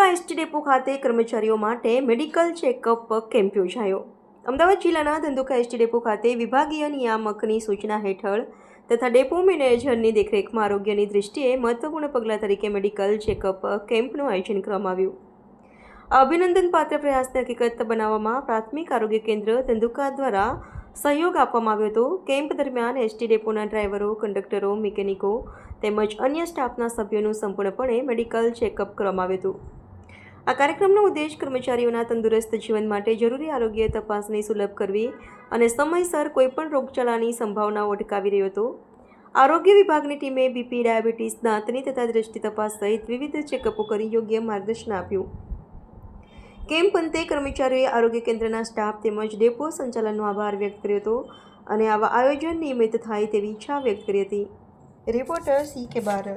Dhandhuka ST depot ખાતે કર્મચારીઓ માટે મેડિકલ ચેકઅપ કેમ્પ યોજાયો। અમદાવાદ જિલ્લાના ધંધુકા એસટી ડેપો ખાતે વિભાગીય નિયામકની સૂચના હેઠળ તથા ડેપો મેનેજરની દેખરેખમાં આરોગ્યની દૃષ્ટિએ મહત્વપૂર્ણ પગલાં તરીકે મેડિકલ ચેકઅપ કેમ્પનું આયોજન કરવામાં આવ્યું। અભિનંદન પાત્ર પ્રયાસને હકીકત બનાવવામાં પ્રાથમિક આરોગ્ય કેન્દ્ર ધંધુકા દ્વારા સહયોગ આપવામાં આવ્યો હતો। કેમ્પ દરમિયાન એસટી ડેપોના ડ્રાઈવરો, કંડક્ટરો, મિકેનિકો તેમજ અન્ય સ્ટાફના સભ્યોનું સંપૂર્ણપણે મેડિકલ ચેકઅપ કરવામાં આવ્યું હતું। આ કાર્યક્રમનો ઉદ્દેશ કર્મચારીઓના તંદુરસ્ત જીવન માટે જરૂરી આરોગ્ય તપાસણી સુલભ કરવી અને સમયસર કોઈપણ રોગચાળાની સંભાવનાઓ અટકાવી રહ્યો હતો। આરોગ્ય વિભાગની ટીમે બીપી, ડાયાબિટીસ, દાંતની તથા દ્રષ્ટિ તપાસ સહિત વિવિધ ચેકઅપો કરી યોગ્ય માર્ગદર્શન આપ્યું। કેમ્પ અંતે કર્મચારીઓએ આરોગ્ય કેન્દ્રના સ્ટાફ તેમજ ડેપો સંચાલનનો આભાર વ્યક્ત કર્યો હતો અને આવા આયોજન નિયમિત થાય તેવી ઈચ્છા વ્યક્ત કરી હતી। Reporter CK Barad.